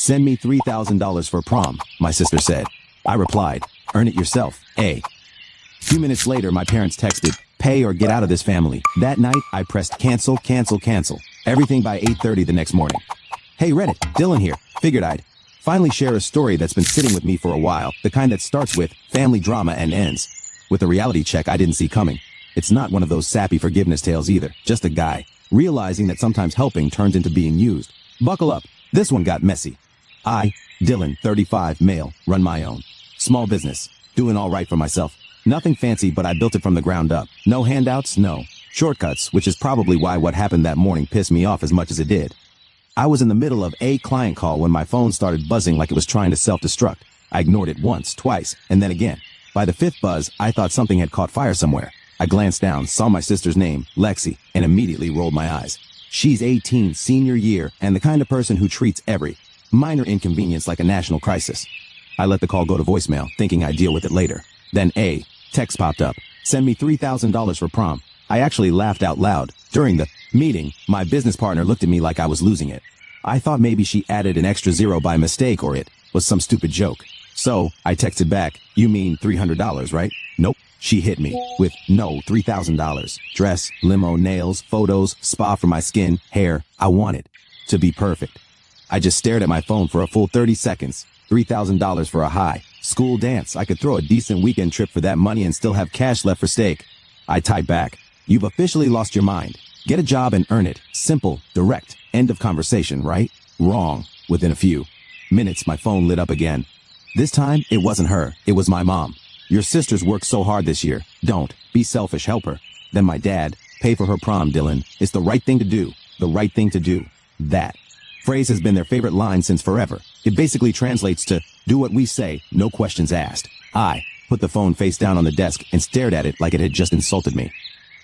Send me $3,000 for prom, my sister said. I replied, earn it yourself, A few minutes later, my parents texted, pay or get out of this family. That night, I pressed cancel, cancel, cancel. Everything by 8:30 the next morning. Hey Reddit, Dylan here. Figured I'd finally share a story that's been sitting with me for a while, the kind that starts with family drama and ends with a reality check I didn't see coming. It's not one of those sappy forgiveness tales either, just a guy realizing that sometimes helping turns into being used. Buckle up, this one got messy. I, Dylan, 35, male, run my own small business, doing all right for myself. Nothing fancy, but I built it from the ground up. No handouts, no shortcuts, which is probably why what happened that morning pissed me off as much as it did. I was in the middle of a client call when my phone started buzzing like it was trying to self-destruct. I ignored it once, twice, and then again. By the fifth buzz, I thought something had caught fire somewhere. I glanced down, saw my sister's name, Lexi, and immediately rolled my eyes. She's 18, senior year, and the kind of person who treats every minor inconvenience like a national crisis. I let the call go to voicemail, thinking I'd deal with it later. Then a text popped up. Send me $3,000 for prom. I actually laughed out loud. During the meeting, my business partner looked at me like I was losing it. I thought maybe she added an extra zero by mistake or it was some stupid joke. So I texted back, you mean $300, right? Nope. She hit me with no $3,000. Dress, limo, nails, photos, spa for my skin, hair. I want it to be perfect. I just stared at my phone for a full 30 seconds. $3,000 for a high school dance. I could throw a decent weekend trip for that money and still have cash left for steak. I typed back, you've officially lost your mind. Get a job and earn it. Simple, direct, end of conversation, right? Wrong. Within a few minutes, my phone lit up again. This time, it wasn't her. It was my mom. Your sister's worked so hard this year. Don't be selfish, help her. Then my dad, pay for her prom, Dylan. It's the right thing to do. The right thing to do. That phrase has been their favorite line since forever. It basically translates to, do what we say, no questions asked. I put the phone face down on the desk and stared at it like it had just insulted me.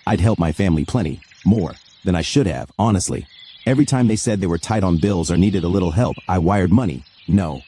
I'd helped my family plenty, more than I should have, honestly. Every time they said they were tight on bills or needed a little help, I wired money. No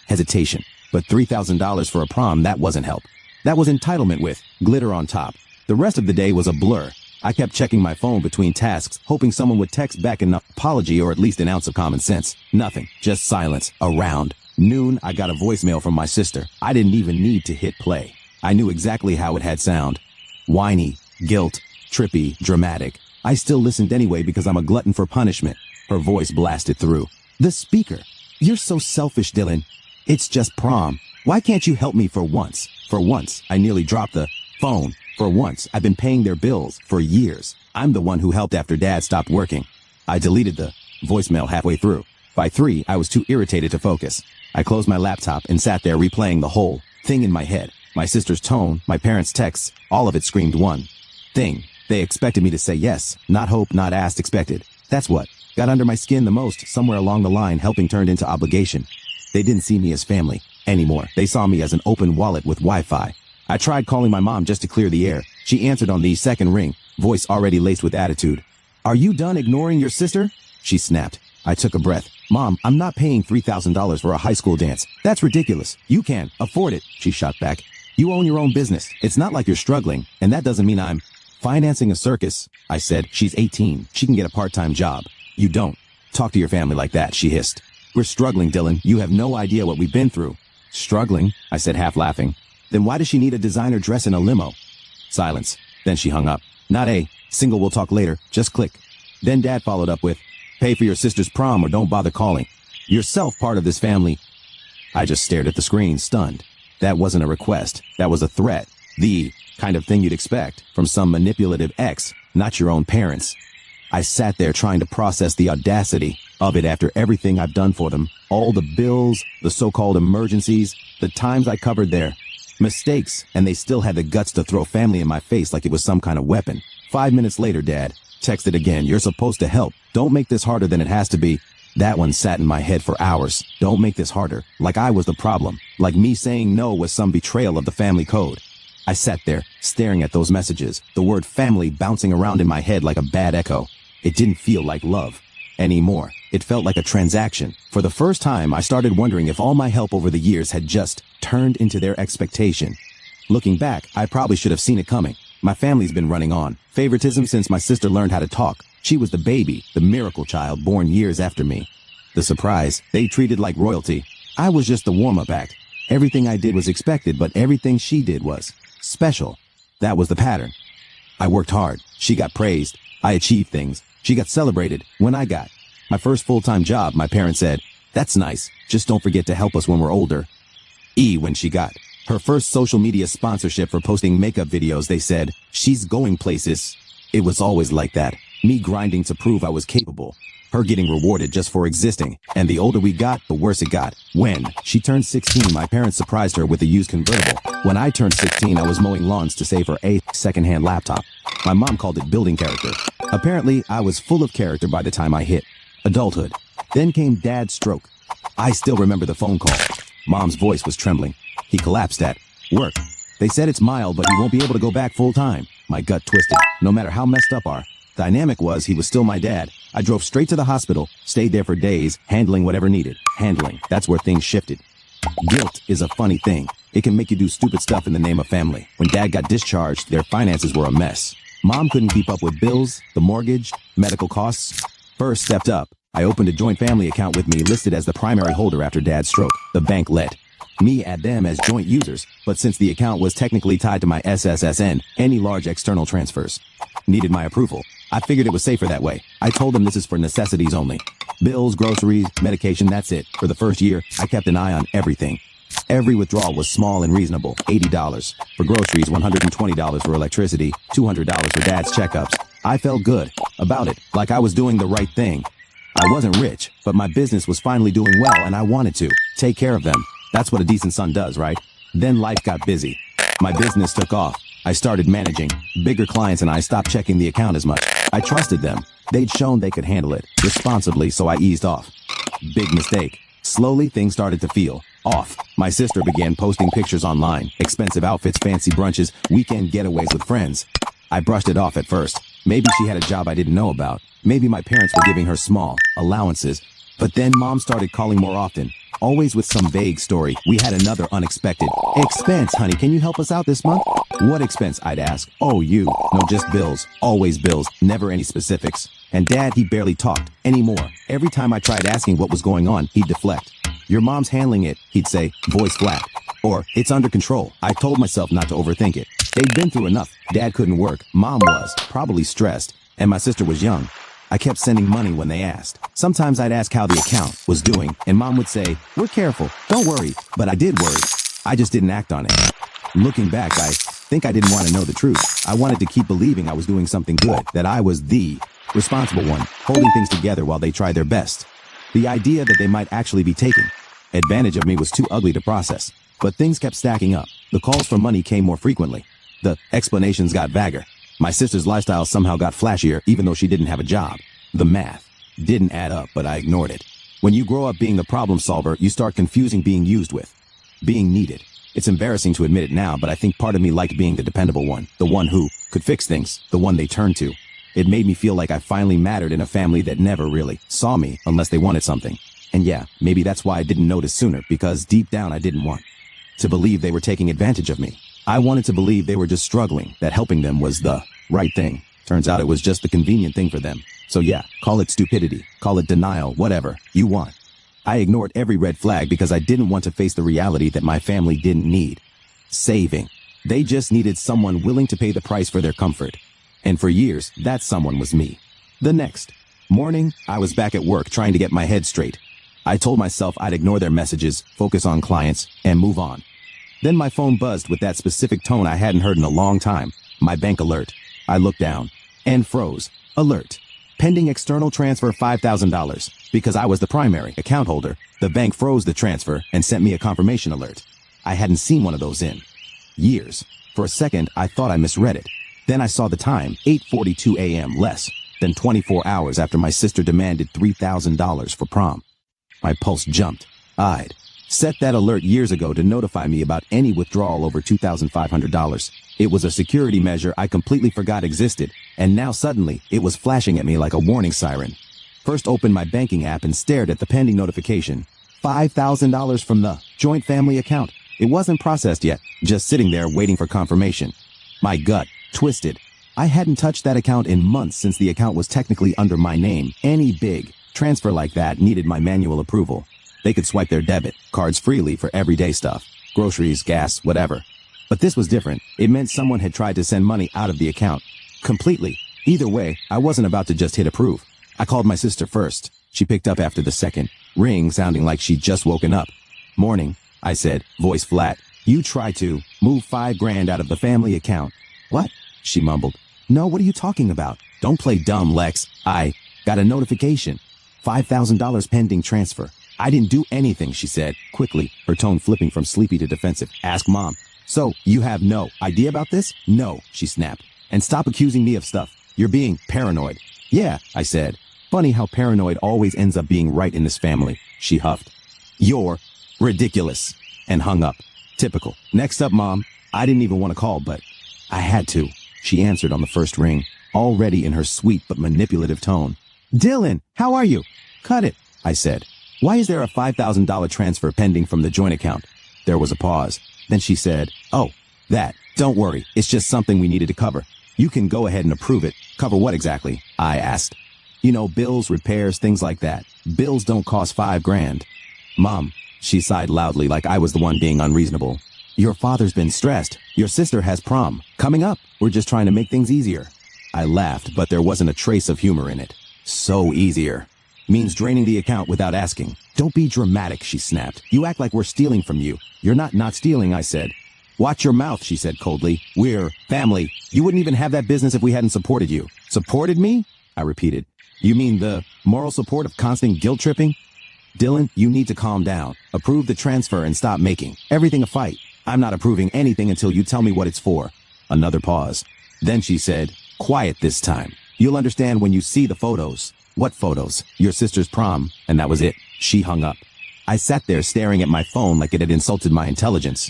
hesitation. But $3,000 for a prom, that wasn't help. That was entitlement with glitter on top. The rest of the day was a blur. I kept checking my phone between tasks, hoping someone would text back an apology or at least an ounce of common sense. Nothing, just silence. Around noon, I got a voicemail from my sister. I didn't even need to hit play. I knew exactly how it had sound. Whiny, guilt, trippy, dramatic. I still listened anyway because I'm a glutton for punishment. Her voice blasted through the speaker. You're so selfish, Dylan. It's just prom. Why can't you help me for once? For once, I nearly dropped the phone. For once, I've been paying their bills for years. I'm the one who helped after Dad stopped working. I deleted the voicemail halfway through. By 3, I was too irritated to focus. I closed my laptop and sat there replaying the whole thing in my head. My sister's tone, my parents' texts, all of it screamed one thing. They expected me to say yes, not hope, not asked, expected. That's what got under my skin the most. Somewhere along the line, helping turned into obligation. They didn't see me as family anymore. They saw me as an open wallet with Wi-Fi. I tried calling my mom just to clear the air. She answered on the second ring, voice already laced with attitude. Are you done ignoring your sister? She snapped. I took a breath. Mom, I'm not paying $3,000 for a high school dance. That's ridiculous. You can afford it, she shot back. You own your own business. It's not like you're struggling, and that doesn't mean I'm financing a circus. I said, she's 18. She can get a part-time job. You don't talk to your family like that, she hissed. We're struggling, Dylan. You have no idea what we've been through. Struggling? I said, half laughing. Then why does she need a designer dress in a limo? Silence. Then she hung up. Not a single we'll talk later. Just click. Then Dad followed up with, pay for your sister's prom or don't bother calling. Yourself part of this family. I just stared at the screen, stunned. That wasn't a request. That was a threat. The kind of thing you'd expect from some manipulative ex, not your own parents. I sat there trying to process the audacity of it after everything I've done for them. All the bills, the so-called emergencies, the times I covered their mistakes, and they still had the guts to throw family in my face like it was some kind of weapon. 5 minutes later, Dad texted again. You're supposed to help. Don't make this harder than it has to be. That one sat in my head for hours. Don't make this harder. Like I was the problem. Like me saying no was some betrayal of the family code. I sat there, staring at those messages, the word family bouncing around in my head like a bad echo. It didn't feel like love anymore. It felt like a transaction. For the first time, I started wondering if all my help over the years had just turned into their expectation. Looking back, I probably should have seen it coming. My family's been running on favoritism since my sister learned how to talk. She was the baby, the miracle child born years after me. The surprise, they treated like royalty. I was just the warm-up act. Everything I did was expected, but everything she did was special. That was the pattern. I worked hard. She got praised. I achieved things. She got celebrated. When I got my first full-time job, my parents said, "That's nice. Just don't forget to help us when we're older." When she got her first social media sponsorship for posting makeup videos, they said, "She's going places." It was always like that. Me grinding to prove I was capable. Her getting rewarded just for existing. And the older we got, the worse it got. When she turned 16, my parents surprised her with a used convertible. When I turned 16, I was mowing lawns to save her a second-hand laptop. My mom called it building character. Apparently, I was full of character by the time I hit adulthood. Then came Dad's stroke. I still remember the phone call. Mom's voice was trembling. He collapsed at work. They said it's mild, but he won't be able to go back full time. My gut twisted. No matter how messed up our dynamic was, he was still my dad. I drove straight to the hospital, stayed there for days, handling whatever needed. Handling. That's where things shifted. Guilt is a funny thing. It can make you do stupid stuff in the name of family. When Dad got discharged, their finances were a mess. Mom couldn't keep up with bills, the mortgage, medical costs. First stepped up. I opened a joint family account with me listed as the primary holder after Dad's stroke. The bank let me add them as joint users, but since the account was technically tied to my SSSN, any large external transfers needed my approval. I figured it was safer that way. I told them this is for necessities only. Bills, groceries, medication, that's it. For the first year, I kept an eye on everything. Every withdrawal was small and reasonable. $80 for groceries, $120 for electricity, $200 for Dad's checkups. I felt good about it, like I was doing the right thing. I wasn't rich, but my business was finally doing well and I wanted to take care of them. That's what a decent son does, right? Then life got busy. My business took off. I started managing bigger clients and I stopped checking the account as much. I trusted them. They'd shown they could handle it responsibly, so I eased off. Big mistake. Slowly, things started to feel off. My sister began posting pictures online, expensive outfits, fancy brunches, weekend getaways with friends. I brushed it off at first. Maybe she had a job I didn't know about. Maybe my parents were giving her small allowances. But then Mom started calling more often, always with some vague story. We had another unexpected expense. "Honey, can you help us out this month?" "What expense?" I'd ask. "Oh, you." "No, just bills. Always bills. Never any specifics." And Dad, he barely talked anymore. Every time I tried asking what was going on, he'd deflect. "Your mom's handling it," he'd say, voice flat. Or, "It's under control." I told myself not to overthink it. They'd been through enough. Dad couldn't work. Mom was, probably stressed. And my sister was young. I kept sending money when they asked. Sometimes I'd ask how the account was doing, and Mom would say, "We're careful. Don't worry." But I did worry. I just didn't act on it. Looking back, I think I didn't want to know the truth. I wanted to keep believing I was doing something good, that I was the responsible one, holding things together while they tried their best. The idea that they might actually be taking advantage of me was too ugly to process. But things kept stacking up. The calls for money came more frequently. The explanations got vaguer. My sister's lifestyle somehow got flashier, even though she didn't have a job. The math didn't add up, but I ignored it. When you grow up being the problem solver, you start confusing being used with being needed. It's embarrassing to admit it now, but I think part of me liked being the dependable one, the one who could fix things, the one they turned to. It made me feel like I finally mattered in a family that never really saw me unless they wanted something. And yeah, maybe that's why I didn't notice sooner, because deep down I didn't want to believe they were taking advantage of me. I wanted to believe they were just struggling, that helping them was the right thing. Turns out it was just the convenient thing for them. So yeah, call it stupidity, call it denial, whatever you want. I ignored every red flag because I didn't want to face the reality that my family didn't need saving. They just needed someone willing to pay the price for their comfort. And for years, that someone was me. The next morning, I was back at work trying to get my head straight. I told myself I'd ignore their messages, focus on clients, and move on. Then my phone buzzed with that specific tone I hadn't heard in a long time. My bank alert. I looked down and froze. Alert. Pending external transfer $5,000. Because I was the primary account holder, the bank froze the transfer and sent me a confirmation alert. I hadn't seen one of those in years. For a second, I thought I misread it. Then I saw the time, 8:42 a.m., less than 24 hours after my sister demanded $3,000 for prom. My pulse jumped. I'd set that alert years ago to notify me about any withdrawal over $2,500. It was a security measure I completely forgot existed, and now suddenly it was flashing at me like a warning siren. First opened my banking app and stared at the pending notification. $5,000 from the joint family account. It wasn't processed yet, just sitting there waiting for confirmation. My gut twisted. I hadn't touched that account in months since the account was technically under my name. Any big Transfer like that needed my manual approval. They could swipe their debit cards freely for everyday stuff, groceries, gas, whatever. But this was different. It meant someone had tried to send money out of the account. Completely. Either way, I wasn't about to just hit approve. I called my sister first. She picked up after the second ring, sounding like she'd just woken up. Morning, I said, voice flat. You try to move $5,000 out of the family account. What? She mumbled. No, what are you talking about? Don't play dumb, Lex. I got a notification. $5,000 pending transfer. I didn't do anything, she said, quickly, her tone flipping from sleepy to defensive. Ask Mom. So, you have no idea about this? No, she snapped. And stop accusing me of stuff. You're being paranoid. Yeah, I said. Funny how paranoid always ends up being right in this family, she huffed. You're ridiculous. And hung up. Typical. Next up, Mom. I didn't even want to call, but I had to. She answered on the first ring, already in her sweet but manipulative tone. Dylan, how are you? Cut it, I said. Why is there a $5,000 transfer pending from the joint account? There was a pause. Then she said, oh, that. Don't worry. It's just something we needed to cover. You can go ahead and approve it. Cover what exactly? I asked. You know, bills, repairs, things like that. Bills don't cost $5,000. Mom, she sighed loudly like I was the one being unreasonable. Your father's been stressed. Your sister has prom coming up. We're just trying to make things easier. I laughed, but there wasn't a trace of humor in it. So easier. Means draining the account without asking. Don't be dramatic, she snapped. You act like we're stealing from you. You're not stealing, I said. Watch your mouth, she said coldly. We're family. You wouldn't even have that business if we hadn't supported you. Supported me? I repeated. You mean the moral support of constant guilt tripping? Dylan, you need to calm down. Approve the transfer and stop making everything a fight. I'm not approving anything until you tell me what it's for. Another pause. Then she said, quiet this time. You'll understand when you see the photos. What photos? Your sister's prom. And that was it. She hung up. I sat there staring at my phone like it had insulted my intelligence.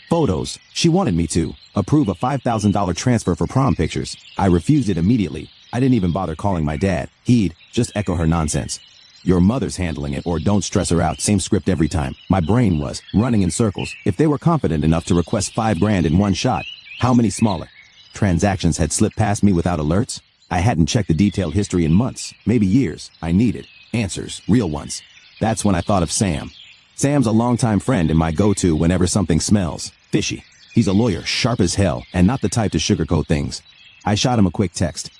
Photos. She wanted me to approve a $5,000 transfer for prom pictures. I refused it immediately. I didn't even bother calling my dad. He'd just echo her nonsense. Your mother's handling it, or don't stress her out. Same script every time. My brain was running in circles. If they were confident enough to request $5,000 in one shot, how many smaller transactions had slipped past me without alerts? I hadn't checked the detailed history in months, maybe years. I needed answers, real ones. That's when I thought of Sam. Sam's a longtime friend and my go-to whenever something smells fishy. He's a lawyer, sharp as hell, and not the type to sugarcoat things. I shot him a quick text.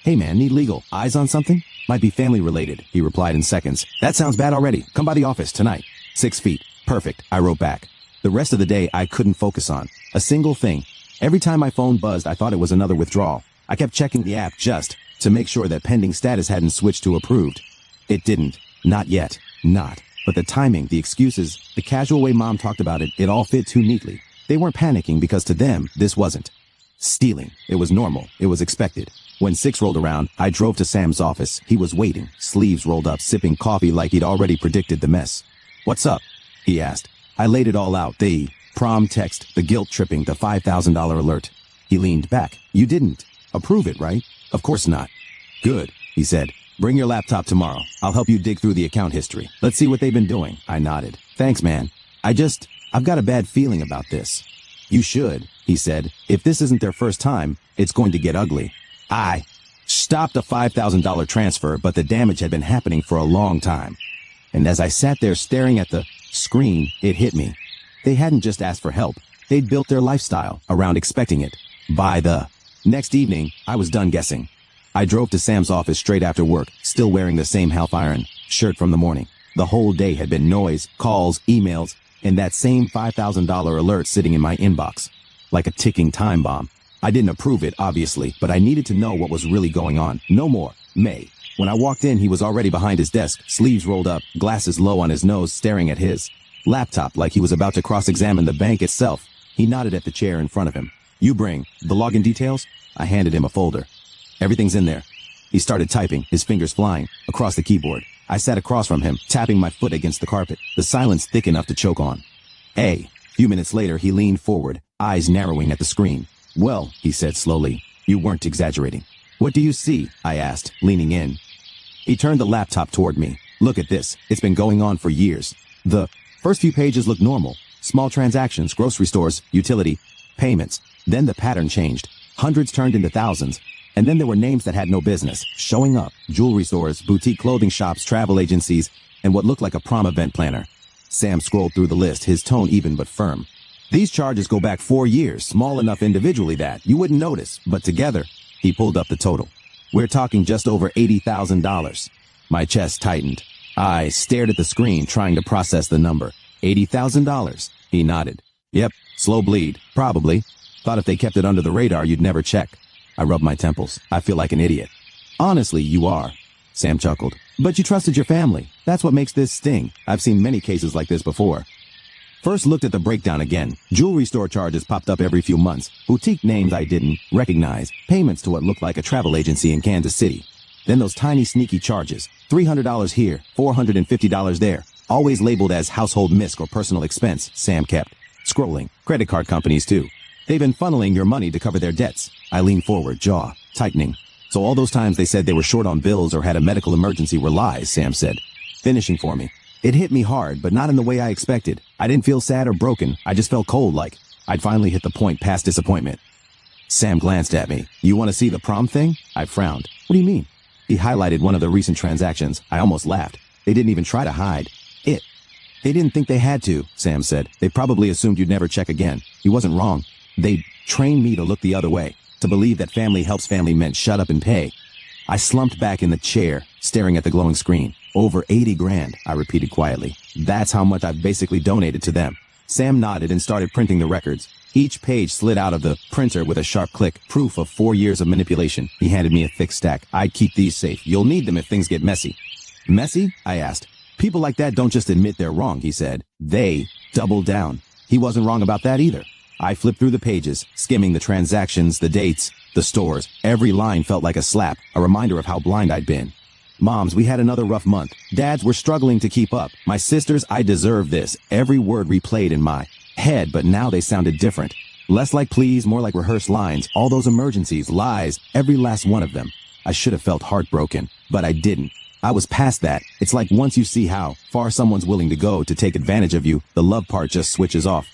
Hey man, need legal eyes on something? Might be family related, he replied in seconds. That sounds bad already. Come by the office tonight. 6 feet. Perfect, I wrote back. The rest of the day I couldn't focus on a single thing. Every time my phone buzzed, I thought it was another withdrawal. I kept checking the app just to make sure that pending status hadn't switched to approved. It didn't. Not yet. Not. But the timing, the excuses, the casual way Mom talked about it, it all fit too neatly. They weren't panicking because to them, this wasn't stealing. It was normal. It was expected. When 6 rolled around, I drove to Sam's office. He was waiting, sleeves rolled up, sipping coffee like he'd already predicted the mess. What's up? He asked. I laid it all out. The prom text, the guilt tripping, the $5,000 alert. He leaned back. You didn't approve it, right? Of course not. Good, he said. Bring your laptop tomorrow. I'll help you dig through the account history. Let's see what they've been doing. I nodded. Thanks, man. I've got a bad feeling about this. You should, he said. If this isn't their first time, it's going to get ugly. I stopped a $5,000 transfer, but the damage had been happening for a long time. And as I sat there staring at the screen, it hit me. They hadn't just asked for help. They'd built their lifestyle around expecting it. By the next evening, I was done guessing. I drove to Sam's office straight after work, still wearing the same half iron shirt from the morning. The whole day had been noise, calls, emails, and that same $5,000 alert sitting in my inbox. Like a ticking time bomb. I didn't approve it, obviously, but I needed to know what was really going on. No more. May. When I walked in, he was already behind his desk, sleeves rolled up, glasses low on his nose, staring at his laptop like he was about to cross-examine the bank itself. He nodded at the chair in front of him. You bring the login details? I handed him a folder. Everything's in there. He started typing, his fingers flying, across the keyboard. I sat across from him, tapping my foot against the carpet, the silence thick enough to choke on. A few minutes later, he leaned forward, eyes narrowing at the screen. Well, he said slowly, you weren't exaggerating. What do you see? I asked, leaning in. He turned the laptop toward me. Look at this. It's been going on for years. The first few pages looked normal. Small transactions, grocery stores, utility, payments. Then the pattern changed. Hundreds turned into thousands. And then there were names that had no business showing up: jewelry stores, boutique clothing shops, travel agencies, and what looked like a prom event planner. Sam scrolled through the list, his tone even but firm. These charges go back 4 years, small enough individually that you wouldn't notice, but together, he pulled up the total. We're talking just over $80,000. My chest tightened. I stared at the screen, trying to process the number. $80,000. He nodded. Yep, slow bleed, probably. Thought if they kept it under the radar, you'd never check. I rubbed my temples. I feel like an idiot. Honestly, you are. Sam chuckled. But you trusted your family. That's what makes this sting. I've seen many cases like this before. First looked at the breakdown again. Jewelry store charges popped up every few months. Boutique names I didn't recognize. Payments to what looked like a travel agency in Kansas City. Then those tiny sneaky charges. $300 here, $450 there. Always labeled as household misc or personal expense, Sam kept. Scrolling. Credit card companies too. They've been funneling your money to cover their debts. I leaned forward, jaw tightening. So all those times they said they were short on bills or had a medical emergency were lies, Sam said, finishing for me. It hit me hard, but not in the way I expected. I didn't feel sad or broken. I just felt cold, like I'd finally hit the point past disappointment. Sam glanced at me. You want to see the prom thing? I frowned. What do you mean? He highlighted one of the recent transactions. I almost laughed. They didn't even try to hide it. They didn't think they had to, Sam said. They probably assumed you'd never check again. He wasn't wrong. They trained me to look the other way, to believe that family helps family meant shut up and pay. I slumped back in the chair, staring at the glowing screen. Over 80 grand, I repeated quietly. That's how much I've basically donated to them. Sam nodded and started printing the records. Each page slid out of the printer with a sharp click, proof of 4 years of manipulation. He handed me a thick stack. I'd keep these safe. You'll need them if things get messy. Messy? I asked. People like that don't just admit they're wrong, he said. They double down. He wasn't wrong about that either. I flipped through the pages, skimming the transactions, the dates, the stores. Every line felt like a slap, a reminder of how blind I'd been. Moms, we had another rough month. Dads were struggling to keep up. My sisters, I deserve this. Every word replayed in my head, but now they sounded different. Less like pleas, more like rehearsed lines. All those emergencies, lies, every last one of them. I should have felt heartbroken, but I didn't. I was past that. It's like once you see how far someone's willing to go to take advantage of you, the love part just switches off.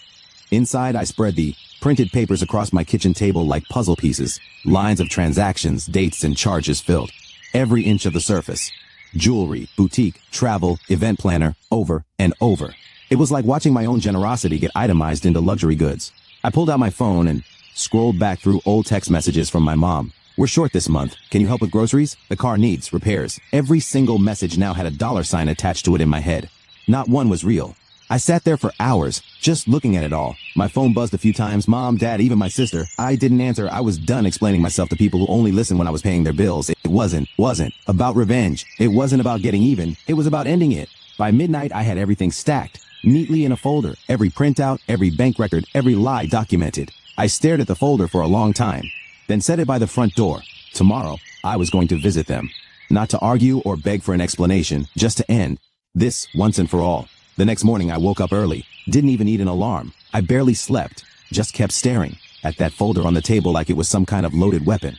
Inside, I spread the printed papers across my kitchen table like puzzle pieces. Lines of transactions, dates, and charges filled every inch of the surface. Jewelry, boutique, travel, event planner, over and over. It was like watching my own generosity get itemized into luxury goods. I pulled out my phone and scrolled back through old text messages from my mom. We're short this month. Can you help with groceries? The car needs repairs. Every single message now had a $sign attached to it in my head. Not one was real. I sat there for hours, just looking at it all. My phone buzzed a few times. Mom, Dad, even my sister. I didn't answer. I was done explaining myself to people who only listened when I was paying their bills. It wasn't about revenge. It wasn't about getting even. It was about ending it. By midnight, I had everything stacked, neatly in a folder. Every printout, every bank record, every lie documented. I stared at the folder for a long time, then set it by the front door. Tomorrow, I was going to visit them. Not to argue or beg for an explanation, just to end this once and for all. The next morning, I woke up early, didn't even need an alarm. I barely slept, just kept staring at that folder on the table like it was some kind of loaded weapon.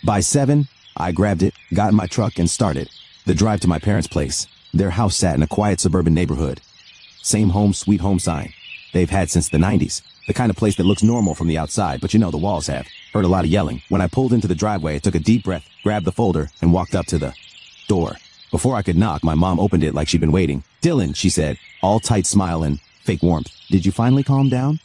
By 7, I grabbed it, got in my truck, and started the drive to my parents' place. Their house sat in a quiet suburban neighborhood. Same home, sweet home sign they've had since the 90s. The kind of place that looks normal from the outside, but you know the walls have. Heard a lot of yelling. When I pulled into the driveway, I took a deep breath, grabbed the folder, and walked up to the door. Before I could knock, my mom opened it like she'd been waiting. Dylan, she said, all tight smile and fake warmth. Did you finally calm down?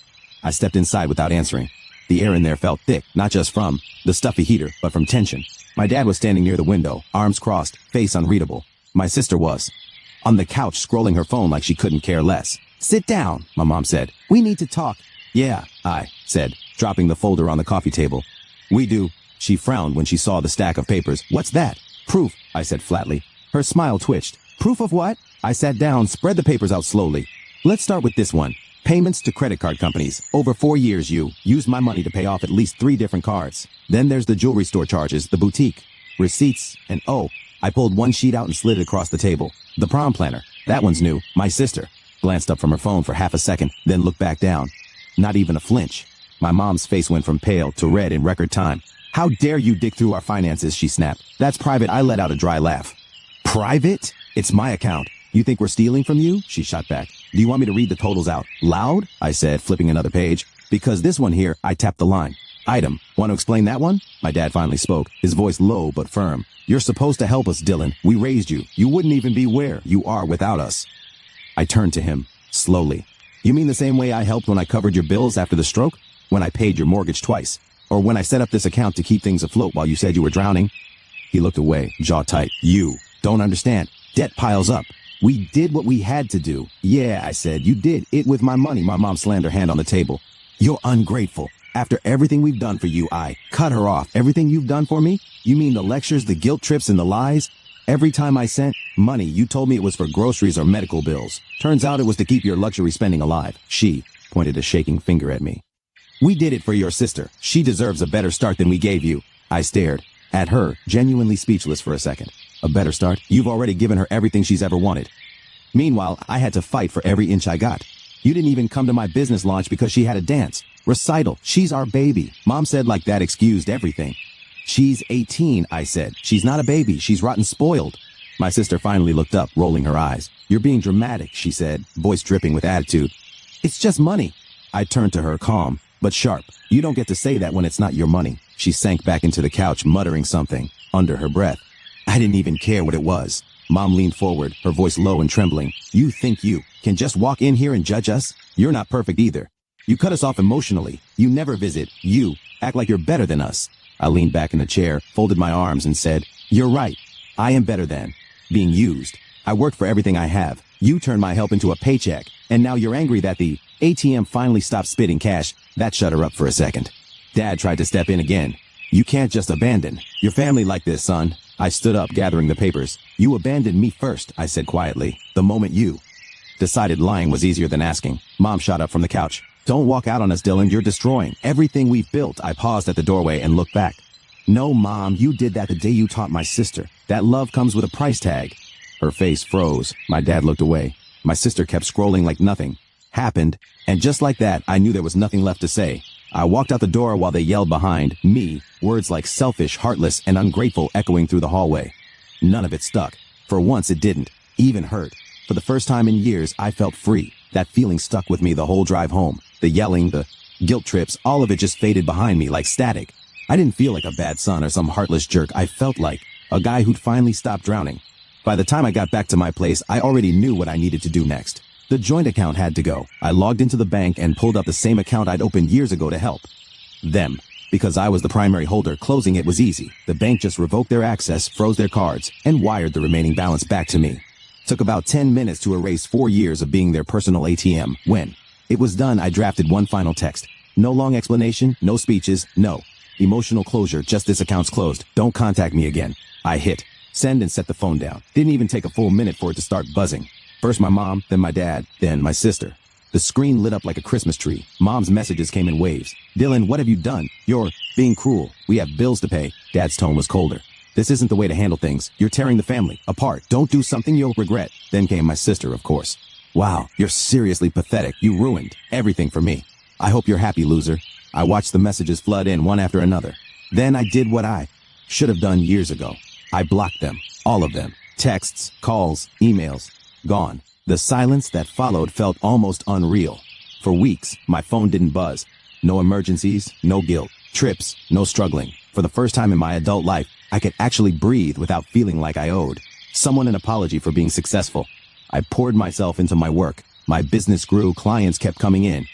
I stepped inside without answering. The air in there felt thick, not just from the stuffy heater, but from tension. My dad was standing near the window, arms crossed, face unreadable. My sister was on the couch scrolling her phone like she couldn't care less. Sit down, my mom said. We need to talk. Yeah, I said, dropping the folder on the coffee table. We do. She frowned when she saw the stack of papers. What's that? Proof, I said flatly. Her smile twitched. Proof of what? I sat down, spread the papers out slowly. Let's start with this one. Payments to credit card companies. Over 4 years, you used my money to pay off at least 3 different cards. Then there's the jewelry store charges, the boutique, receipts, and I pulled one sheet out and slid it across the table. The prom planner. That one's new. My sister glanced up from her phone for half a second, then looked back down. Not even a flinch. My mom's face went from pale to red in record time. How dare you dig through our finances, she snapped. That's private. I let out a dry laugh. Private? It's my account. You think we're stealing from you? She shot back. Do you want me to read the totals out loud? I said, flipping another page. Because this one here, I tapped the line. Item, want to explain that one? My dad finally spoke, his voice low but firm. You're supposed to help us, Dylan. We raised you. You wouldn't even be where you are without us. I turned to him, slowly. You mean the same way I helped when I covered your bills after the stroke? When I paid your mortgage twice? Or when I set up this account to keep things afloat while you said you were drowning? He looked away, jaw tight. You don't understand. Debt piles up. We did what we had to do. Yeah, I said, you did it with my money. My mom slammed her hand on the table. You're ungrateful. After everything we've done for you, I cut her off. Everything you've done for me? You mean the lectures, the guilt trips, and the lies? Every time I sent money, you told me it was for groceries or medical bills. Turns out it was to keep your luxury spending alive. She pointed a shaking finger at me. We did it for your sister. She deserves a better start than we gave you. I stared at her, genuinely speechless for a second. A better start? You've already given her everything she's ever wanted. Meanwhile, I had to fight for every inch I got. You didn't even come to my business launch because she had a dance. Recital. She's our baby. Mom said like that excused everything. She's 18, I said. She's not a baby. She's rotten spoiled. My sister finally looked up, rolling her eyes. You're being dramatic, she said, voice dripping with attitude. It's just money. I turned to her, calm, but sharp. You don't get to say that when it's not your money. She sank back into the couch, muttering something, under her breath. I didn't even care what it was. Mom leaned forward, her voice low and trembling. You think you can just walk in here and judge us? You're not perfect either. You cut us off emotionally. You never visit. You act like you're better than us. I leaned back in the chair, folded my arms and said, you're right. I am better than being used. I worked for everything I have. You turned my help into a paycheck. And now you're angry that the ATM finally stopped spitting cash. That shut her up for a second. Dad tried to step in again. You can't just abandon your family like this, son. I stood up, gathering the papers. You abandoned me first, I said quietly. The moment you decided lying was easier than asking. Mom shot up from the couch. Don't walk out on us, Dylan. You're destroying everything we've built. I paused at the doorway and looked back. No, Mom, you did that the day you taught my sister. That love comes with a price tag. Her face froze. My dad looked away. My sister kept scrolling like nothing happened. And just like that, I knew there was nothing left to say. I walked out the door while they yelled behind me, words like selfish, heartless, and ungrateful echoing through the hallway. None of it stuck. For once, it didn't even hurt. For the first time in years, I felt free. That feeling stuck with me the whole drive home. The yelling, the guilt trips, all of it just faded behind me like static. I didn't feel like a bad son or some heartless jerk. I felt like a guy who'd finally stopped drowning. By the time I got back to my place, I already knew what I needed to do next. The joint account had to go. I logged into the bank and pulled up the same account I'd opened years ago to help them. Because I was the primary holder, closing it was easy. The bank just revoked their access, froze their cards, and wired the remaining balance back to me. Took about 10 minutes to erase 4 years of being their personal ATM. When it was done, I drafted one final text. No long explanation, no speeches, no emotional closure, just this account's closed. Don't contact me again. I hit send and set the phone down. Didn't even take a full minute for it to start buzzing. First my mom, then my dad, then my sister. The screen lit up like a Christmas tree. Mom's messages came in waves. Dylan, what have you done? You're being cruel. We have bills to pay. Dad's tone was colder. This isn't the way to handle things. You're tearing the family apart. Don't do something you'll regret. Then came my sister, of course. Wow, you're seriously pathetic. You ruined everything for me. I hope you're happy, loser. I watched the messages flood in one after another. Then I did what I should have done years ago. I blocked them. All of them. Texts, calls, emails. Gone. The silence that followed felt almost unreal. For weeks, my phone didn't buzz. No emergencies, no guilt. Trips, no struggling. For the first time in my adult life, I could actually breathe without feeling like I owed someone an apology for being successful. I poured myself into my work. My business grew, clients kept coming in.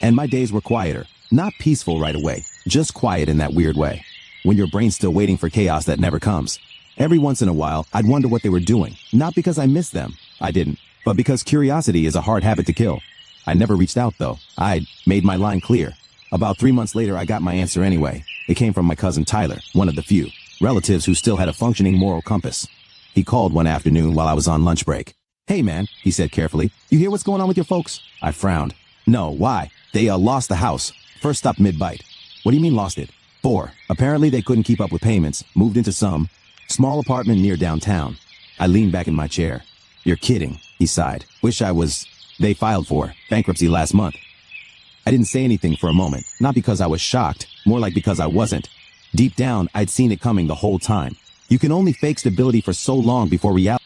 And my days were quieter. Not peaceful right away, just quiet in that weird way. When your brain's still waiting for chaos that never comes. Every once in a while, I'd wonder what they were doing. Not because I missed them. I didn't. But because curiosity is a hard habit to kill. I never reached out, though. I'd made my line clear. About 3 months later, I got my answer anyway. It came from my cousin Tyler, one of the few relatives who still had a functioning moral compass. He called one afternoon while I was on lunch break. Hey, man, he said carefully. You hear what's going on with your folks? I frowned. No, why? They lost the house. First stopped mid-bite. What do you mean lost it? 4. Apparently they couldn't keep up with payments. Moved into some small apartment near downtown. I leaned back in my chair. You're kidding, he sighed. Wish I was. They filed for bankruptcy last month. I didn't say anything for a moment, not because I was shocked, more like because I wasn't. Deep down, I'd seen it coming the whole time. You can only fake stability for so long before reality